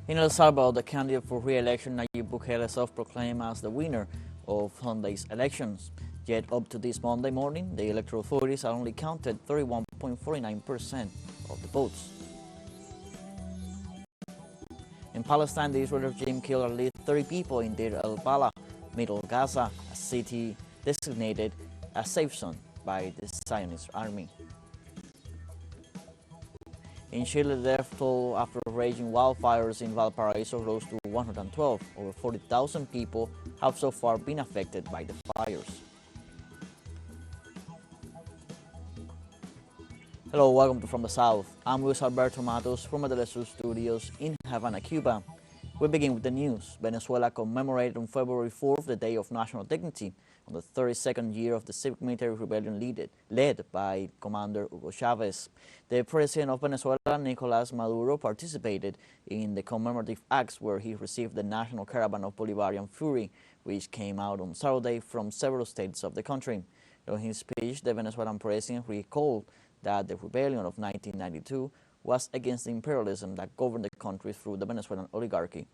In El Salvador, the candidate for re-election, Nayib Bukele, self-proclaimed as the winner of Sunday's elections. Yet up to this Monday morning, the electoral authorities had only counted 31.49% of the votes. In Palestine, the Israeli regime killed at least 30 people in Deir el-Balah, middle Gaza, a city designated a safe zone by the Zionist army. In Chile, the death toll after raging wildfires in Valparaiso rose to 112. Over 40,000 people have so far been affected by the fires. Hello, welcome to From the South. I'm Luis Alberto Matos from the TeleSUR studios in Havana, Cuba. We begin with the news. Venezuela commemorated on February 4th the Day of National Dignity on the 32nd year of the civic military rebellion led by Commander Hugo Chavez. The president of Venezuela, Nicolás Maduro, participated in the commemorative acts where he received the National Caravan of Bolivarian Fury, which came out on Saturday from several states of the country. During his speech, the Venezuelan president recalled that the rebellion of 1992 was against the imperialism that governed the country through the Venezuelan oligarchy.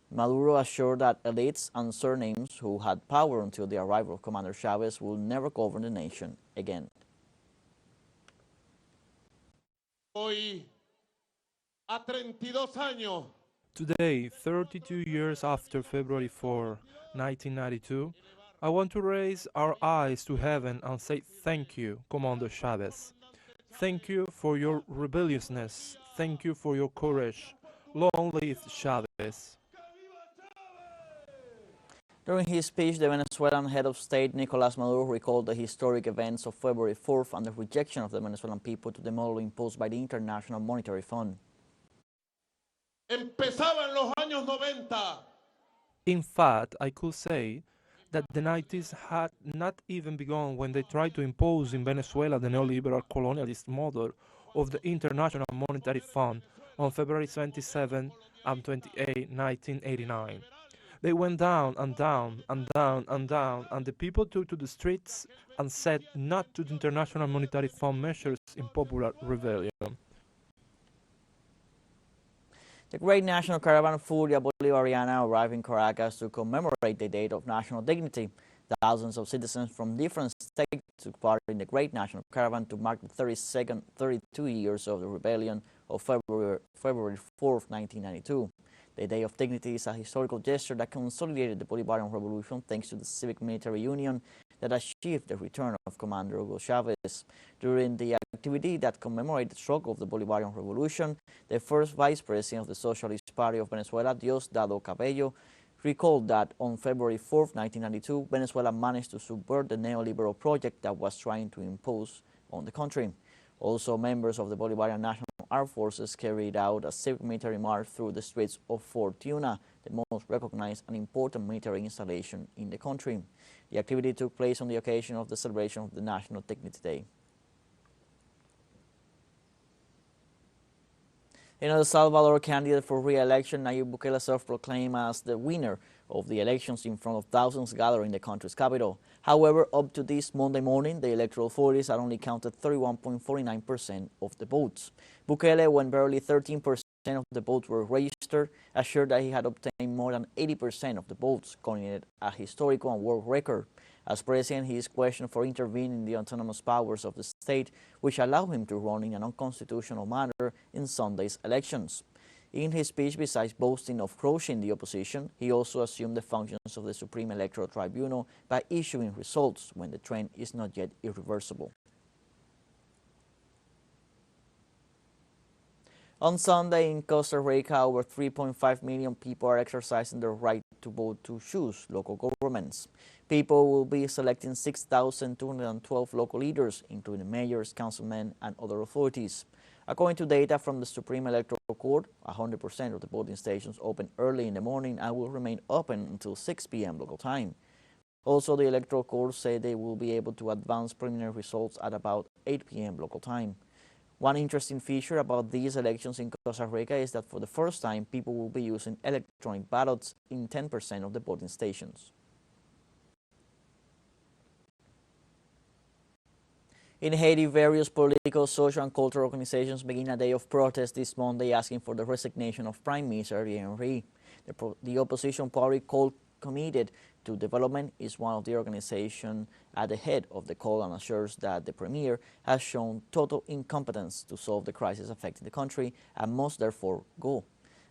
Maduro assured that elites and surnames who had power until the arrival of Commander Chavez will never govern the nation again. Today, 32 years after February 4, 1992, I want to raise our eyes to heaven and say thank you, Commander Chavez. Thank you for your rebelliousness. Thank you for your courage. Long live Chavez. During his speech, the Venezuelan head of state, Nicolás Maduro, recalled the historic events of February 4th and the rejection of the Venezuelan people to the model imposed by the International Monetary Fund. In fact, I could say that the 90s had not even begun when they tried to impose in Venezuela the neoliberal colonialist model of the International Monetary Fund on February 27 and 28, 1989. They went down and down and down and down, and the people took to the streets and said not to the International Monetary Fund measures in popular rebellion. The Great National Caravan Furia Bolivariana arrived in Caracas to commemorate the Day of National Dignity. Thousands of citizens from different states took part in the Great National Caravan to mark the 32 years of the rebellion of February 4th, 1992. The Day of Dignity is a historical gesture that consolidated the Bolivarian Revolution thanks to the civic military union that achieved the return of Commander Hugo Chavez. During the activity that commemorated the struggle of the Bolivarian Revolution, the first vice president of the Socialist Party of Venezuela, Diosdado Cabello, recalled that on February 4, 1992, Venezuela managed to subvert the neoliberal project that was trying to impose on the country. Also, members of the Bolivarian National Armed Forces carried out a civic military march through the streets of Fort Tuna, the most recognized and important military installation in the country. The activity took place on the occasion of the celebration of the National Dignity Day. In El Salvador, candidate for re-election, Nayib Bukele self-proclaimed as the winner of the elections in front of thousands gathered in the country's capital. However, up to this Monday morning, the electoral authorities had only counted 31.49% of the votes. Bukele, when barely 13% of the votes were registered, assured that he had obtained more than 80% of the votes, calling it a historical and world record. As president, he is questioned for intervening in the autonomous powers of the state, which allow him to run in an unconstitutional manner in Sunday's elections. In his speech, besides boasting of crushing the opposition, he also assumed the functions of the Supreme Electoral Tribunal by issuing results when the trend is not yet irreversible. On Sunday in Costa Rica, over 3.5 million people are exercising their right to vote to choose local governments. People will be selecting 6,212 local leaders, including mayors, councilmen, and other authorities. According to data from the Supreme Electoral Court, 100% of the voting stations open early in the morning and will remain open until 6 p.m. local time. Also, the Electoral Court said they will be able to advance preliminary results at about 8 p.m. local time. One interesting feature about these elections in Costa Rica is that for the first time, people will be using electronic ballots in 10% of the voting stations. In Haiti, various political, social, and cultural organizations begin a day of protest this Monday asking for the resignation of Prime Minister Henry. The opposition party called Committed to Development is one of the organizations at the head of the call and assures that the premier has shown total incompetence to solve the crisis affecting the country and must therefore go.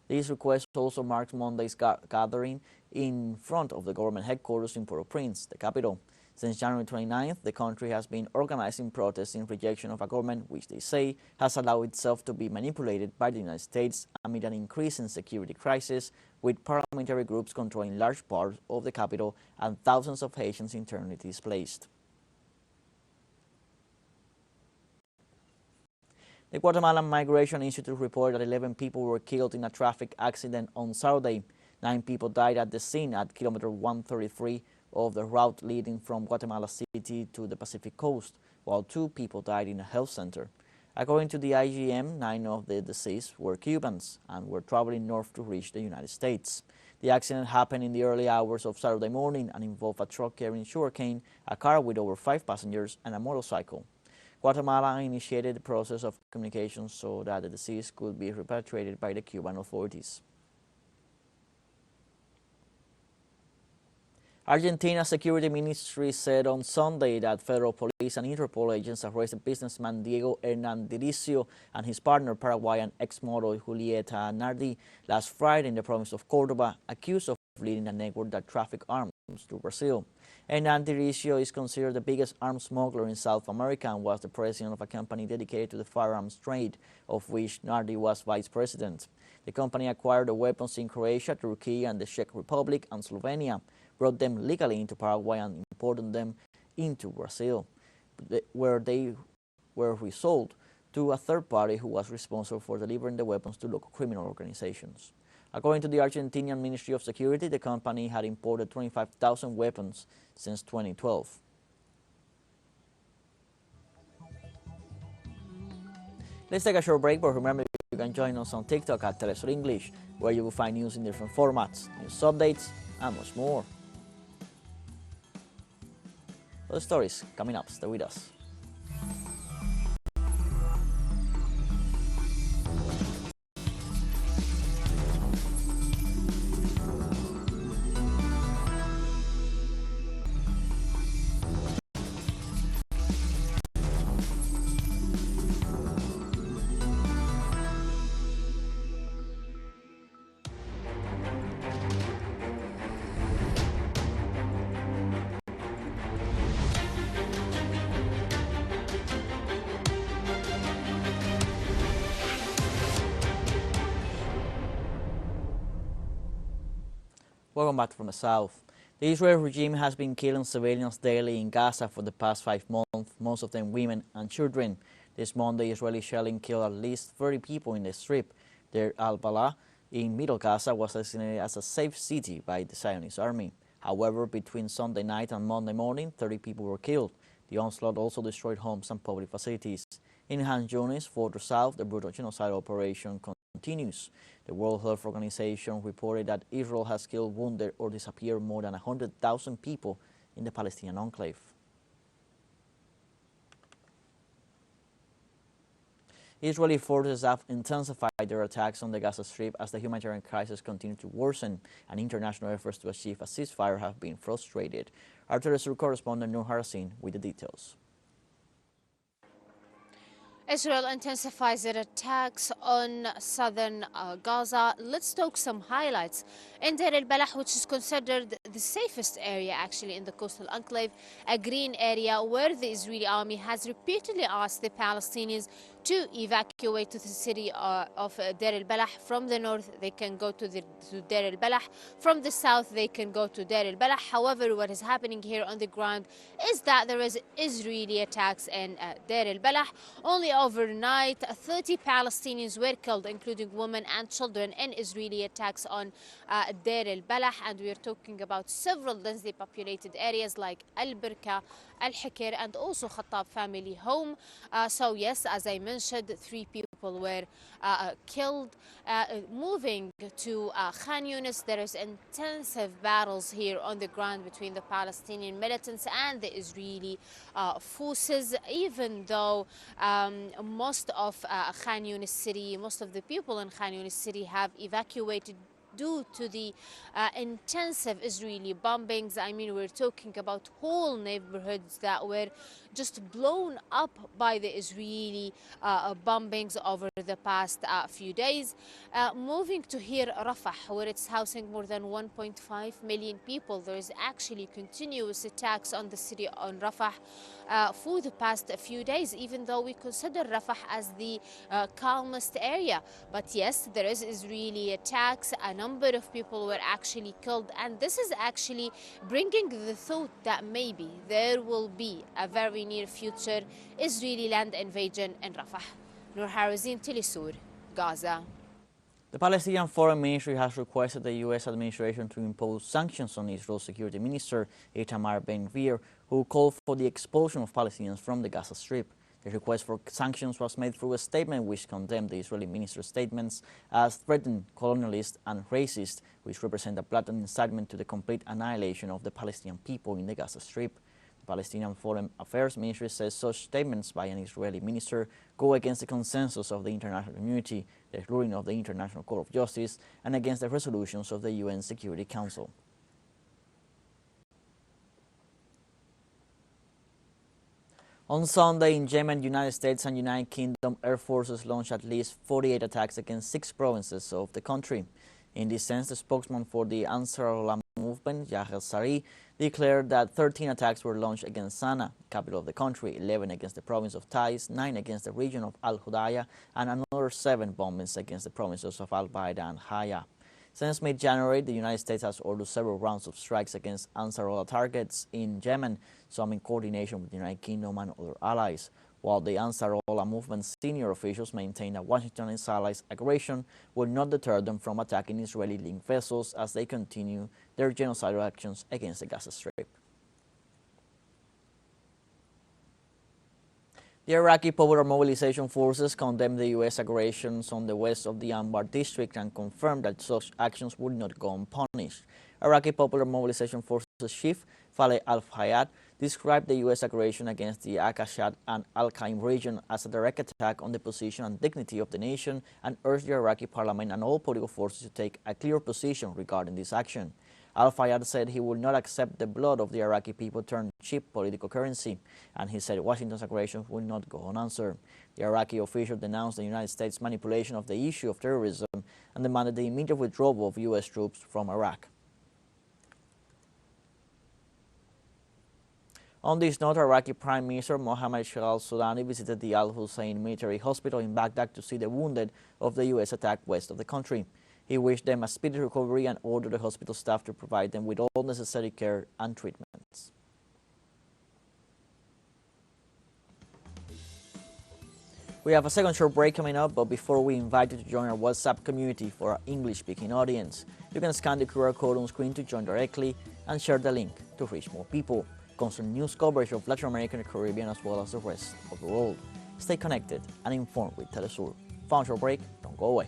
This request also marks Monday's gathering in front of the government headquarters in Port-au-Prince, the capital. Since January 29th, the country has been organizing protests in rejection of a government which they say has allowed itself to be manipulated by the United States amid an increasing security crisis, with paramilitary groups controlling large parts of the capital and thousands of Haitians internally displaced. The Guatemalan Migration Institute reported that 11 people were killed in a traffic accident on Saturday. 9 people died at the scene at kilometer 133 of the route leading from Guatemala City to the Pacific coast, while 2 people died in a health center. According to the IGM, 9 of the deceased were Cubans and were traveling north to reach the United States. The accident happened in the early hours of Saturday morning and involved a truck carrying sugarcane, a car with over 5 passengers, and a motorcycle. Guatemala initiated the process of communication so that the deceased could be repatriated by the Cuban authorities. Argentina's security ministry said on Sunday that federal police and Interpol agents arrested businessman Diego Hernandiricio and his partner, Paraguayan ex-model Julieta Nardi, last Friday in the province of Córdoba, accused of leading a network that trafficked arms to Brazil. Hernandiricio is considered the biggest arms smuggler in South America and was the president of a company dedicated to the firearms trade, of which Nardi was vice president. The company acquired the weapons in Croatia, Turkey, and the Czech Republic and Slovenia, brought them legally into Paraguay and imported them into Brazil, where they were resold to a third party who was responsible for delivering the weapons to local criminal organizations. According to the Argentinian Ministry of Security, the company had imported 25,000 weapons since 2012. Let's take a short break, but remember you can join us on TikTok at TeleSUR English, where you will find news in different formats, news updates, and much more. Those stories coming up. Stay with us. Welcome back from the south. The Israeli regime has been killing civilians daily in Gaza for the past 5 months, most of them women and children. This Monday, Israeli shelling killed at least 30 people in the strip. Deir al-Balah in Middle Gaza was designated as a safe city by the Zionist army. However, between Sunday night and Monday morning, 30 people were killed. The onslaught also destroyed homes and public facilities. In Han Yunis, further south, the brutal genocidal operation continues. The World Health Organization reported that Israel has killed, wounded, or disappeared more than 100,000 people in the Palestinian enclave. Israeli forces have intensified their attacks on the Gaza Strip as the humanitarian crisis continues to worsen, and international efforts to achieve a ceasefire have been frustrated. Our TeleSUR correspondent Nur Harasin with the details. Israel intensifies its attacks on southern Gaza. Let's talk some highlights. In Deir al-Balah, which is considered the safest area actually in the coastal enclave, a green area where the Israeli army has repeatedly asked the Palestinians to evacuate to the city of Deir al-Balah. From the north, they can go to Deir al-Balah. From the south, they can go to Deir al-Balah. However, what is happening here on the ground is that there is Israeli attacks in Deir al-Balah. Only overnight, 30 Palestinians were killed, including women and children, in Israeli attacks on Deir al-Balah. And we are talking about several densely populated areas like Al-Birka, Al-Hikr, and also Khattab family home. So yes, as I mentioned, 3 people people were killed. Moving to Khan Yunis, there is intensive battles here on the ground between the Palestinian militants and the Israeli forces, even though most of Khan Yunis city, most of the people in Khan Yunis city have evacuated due to the intensive Israeli bombings. I mean, we're talking about whole neighborhoods that were just blown up by the Israeli bombings over the past few days. Moving to here, Rafah, where it's housing more than 1.5 million people, there is actually continuous attacks on the city on Rafah for the past few days, even though we consider Rafah as the calmest area. But yes, there is Israeli attacks. A number of people were actually killed, and this is actually bringing the thought that maybe there will be a very near future Israeli land invasion in Rafah. Nur Harazin, TeleSUR, Gaza. The Palestinian Foreign Ministry has requested the U.S. administration to impose sanctions on Israel's Security Minister, Itamar Ben-Gvir, who called for the expulsion of Palestinians from the Gaza Strip. The request for sanctions was made through a statement which condemned the Israeli minister's statements as threatened, colonialist and racist, which represent a blatant incitement to the complete annihilation of the Palestinian people in the Gaza Strip. The Palestinian Foreign Affairs Ministry says such statements by an Israeli minister go against the consensus of the international community, the ruling of the International Court of Justice, and against the resolutions of the UN Security Council. On Sunday in Yemen, United States and United Kingdom Air Forces launched at least 48 attacks against 6 provinces of the country. In this sense, the spokesman for the Ansar Allah movement, Yahya Sari, declared that 13 attacks were launched against Sana'a, capital of the country, 11 against the province of Taiz, 9 against the region of Al-Hudaydah, and another 7 bombings against the provinces of Al-Baida and Haya. Since mid-January, the United States has ordered several rounds of strikes against Ansar Allah targets in Yemen, some in coordination with the United Kingdom and other allies. While the Ansar Allah movement's senior officials maintain that Washington and its allies' aggression will not deter them from attacking Israeli-linked vessels as they continue their genocidal actions against the Gaza Strip. The Iraqi Popular Mobilization Forces condemned the U.S. aggressions on the west of the Anbar district and confirmed that such actions would not go unpunished. Iraqi Popular Mobilization Forces chief Faleh al-Fayad described the U.S. aggression against the Akashat and Al-Qaim region as a direct attack on the position and dignity of the nation and urged the Iraqi parliament and all political forces to take a clear position regarding this action. Al-Fayad said he would not accept the blood of the Iraqi people turned cheap political currency, and he said Washington's aggression will not go unanswered. The Iraqi official denounced the United States' manipulation of the issue of terrorism and demanded the immediate withdrawal of U.S. troops from Iraq. On this note, Iraqi Prime Minister Mohammad Shah al-Sudani visited the Al-Hussein military hospital in Baghdad to see the wounded of the U.S. attack west of the country. He wished them a speedy recovery and ordered the hospital staff to provide them with all necessary care and treatments. We have a second short break coming up, but before we invite you to join our WhatsApp community for our English-speaking audience, you can scan the QR code on screen to join directly and share the link to reach more people. Constant news coverage of Latin America and the Caribbean as well as the rest of the world. Stay connected and informed with TeleSUR. Found short break, don't go away.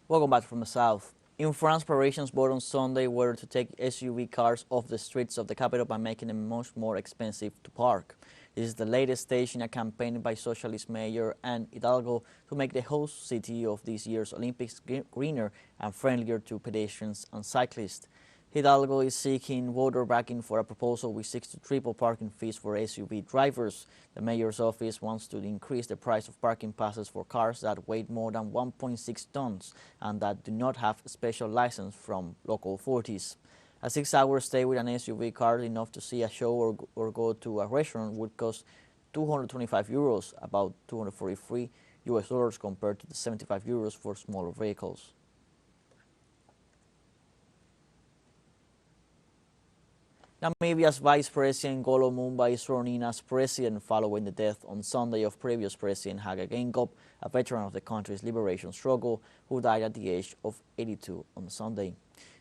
Welcome back from the south. In France, Parisians voted on Sunday whether to take SUV cars off the streets of the capital by making them much more expensive to park. This is the latest stage in a campaign by socialist mayor Anne Hidalgo to make the host city of this year's Olympics greener and friendlier to pedestrians and cyclists. Hidalgo is seeking voter backing for a proposal which seeks to triple parking fees for SUV drivers. The mayor's office wants to increase the price of parking passes for cars that weigh more than 1.6 tons and that do not have a special license from local authorities. A 6-hour stay with an SUV car enough to see a show or go to a restaurant would cost 225 euros, about 243 US dollars compared to the 75 euros for smaller vehicles. Namibia's Vice President Golo Mumba is sworn in as president following the death on Sunday of previous President Hage Geingob, a veteran of the country's liberation struggle who died at the age of 82 on Sunday.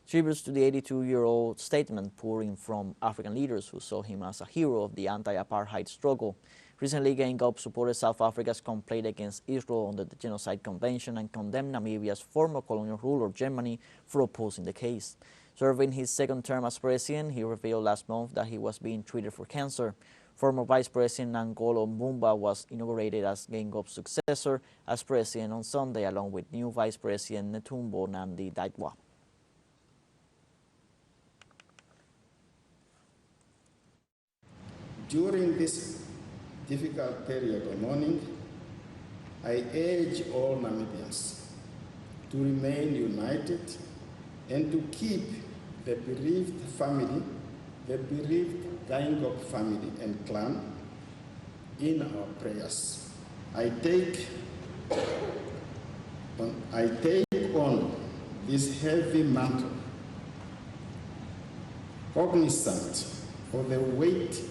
Tributes to the 82-year-old statement pouring from African leaders who saw him as a hero of the anti-apartheid struggle. Recently, Geingob supported South Africa's complaint against Israel under the Genocide Convention and condemned Namibia's former colonial ruler Germany for opposing the case. Serving his second term as president, he revealed last month that he was being treated for cancer. Former Vice President Ngolo Mbumba was inaugurated as Geingob's successor as president on Sunday, along with new Vice President Netumbo Nandi-Ndaitwah. During this difficult period of mourning, I urge all Namibians to remain united and to keep the bereaved family, the bereaved Geingob family and clan in our prayers. I take on this heavy mantle, cognizant of the weight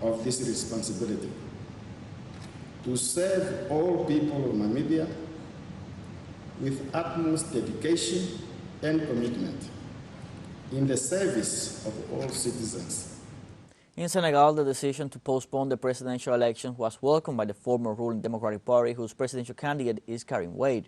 of this responsibility, to serve all people of Namibia with utmost dedication and commitment in the service of all citizens. In Senegal, the decision to postpone the presidential election was welcomed by the former ruling Democratic Party, whose presidential candidate is Karim Wade.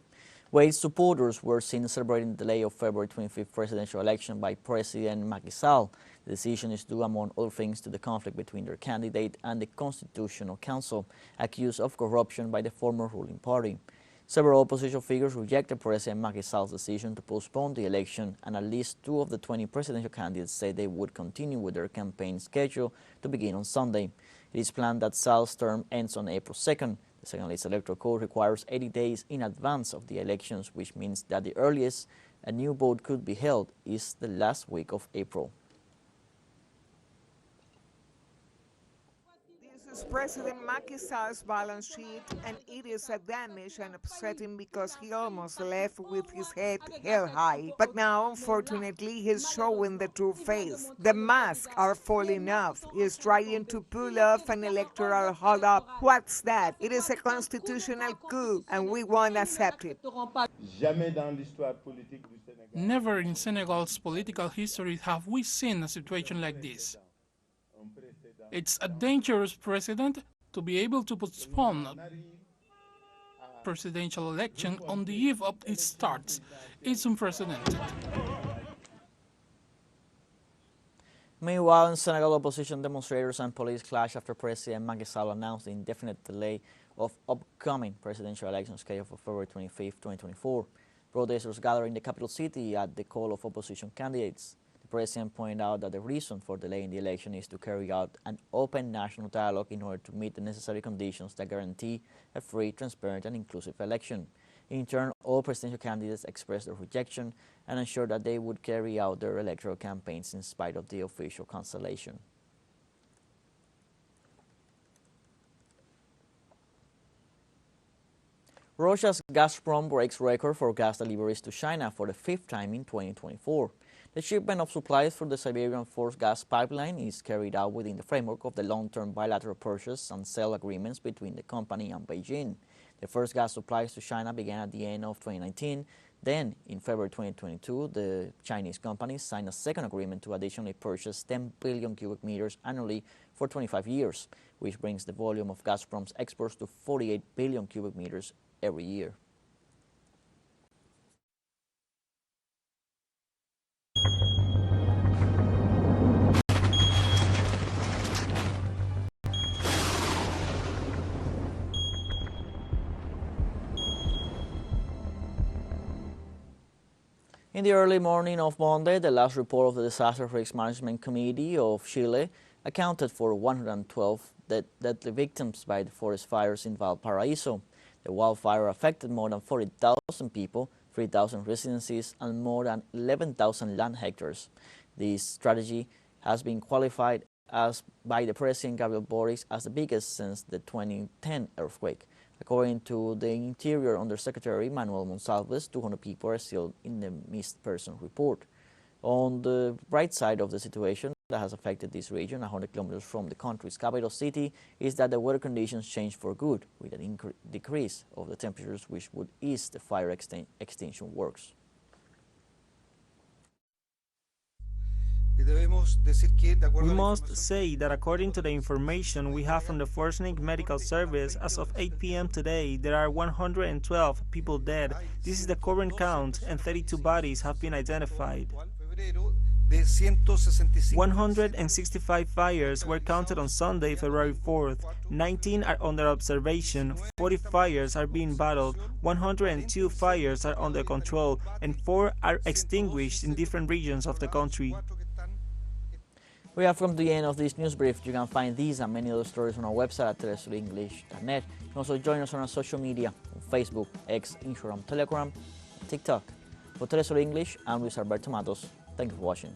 Wade's supporters were seen celebrating the delay of February 25th presidential election by President Macky Sall. The decision is due, among other things, to the conflict between their candidate and the Constitutional Council, accused of corruption by the former ruling party. Several opposition figures rejected President Macky Sall's decision to postpone the election, and at least 2 of the 20 presidential candidates say they would continue with their campaign schedule to begin on Sunday. It is planned that Sall's term ends on April 2nd. The Senegalese electoral code requires 80 days in advance of the elections, which means that the earliest a new vote could be held is the last week of April. This is President Macky Sall's balance sheet, and it is a damage and upsetting because he almost left with his head held high. But now, unfortunately, he's showing the true face. The masks are falling off. He's trying to pull off an electoral hold-up. What's that? It is a constitutional coup, and we won't accept it. Never in Senegal's political history have we seen a situation like this. It's a dangerous precedent to be able to postpone a presidential election on the eve of its starts. It's unprecedented. Meanwhile, in Senegal, opposition demonstrators and police clashed after President Macky Sall announced the indefinite delay of upcoming presidential elections scheduled for February 25, 2024. Protesters gathered in the capital city at the call of opposition candidates. The president pointed out that the reason for delaying the election is to carry out an open national dialogue in order to meet the necessary conditions that guarantee a free, transparent, and inclusive election. In turn, all presidential candidates expressed their rejection and ensured that they would carry out their electoral campaigns in spite of the official cancellation. Russia's Gazprom breaks record for gas deliveries to China for the 5th time in 2024. The shipment of supplies through the Siberian Force gas pipeline is carried out within the framework of the long-term bilateral purchase and sale agreements between the company and Beijing. The first gas supplies to China began at the end of 2019. Then, in February 2022, the Chinese company signed a second agreement to additionally purchase 10 billion cubic meters annually for 25 years, which brings the volume of Gazprom's exports to 48 billion cubic meters every year. In the early morning of Monday, the last report of the Disaster Risk Management Committee of Chile accounted for 112 deadly victims by the forest fires in Valparaiso. The wildfire affected more than 40,000 people, 3,000 residences, and more than 11,000 land hectares. This strategy has been qualified by the President Gabriel Boric as the biggest since the 2010 earthquake. According to the Interior Undersecretary Manuel Monsalves, 200 people are still in the missing person report. On the bright side of the situation, that has affected this region, 100 kilometers from the country's capital city, is that the weather conditions change for good, with an decrease of the temperatures, which would ease the fire extinction works. We must say that according to the information we have from the Forcenic Medical Service, as of 8 p.m. today, there are 112 people dead. This is the current count, and 32 bodies have been identified. 165 fires were counted on Sunday, February 4th. 19 are under observation, 40 fires are being battled, 102 fires are under control, and 4 are extinguished in different regions of the country. We have come to the end of this news brief. You can find these and many other stories on our website at telesurenglish.net. You can also join us on our social media on Facebook, X, Instagram, Telegram, and TikTok. For TeleSUR English, I'm Luis Alberto Matos. Thank you for watching.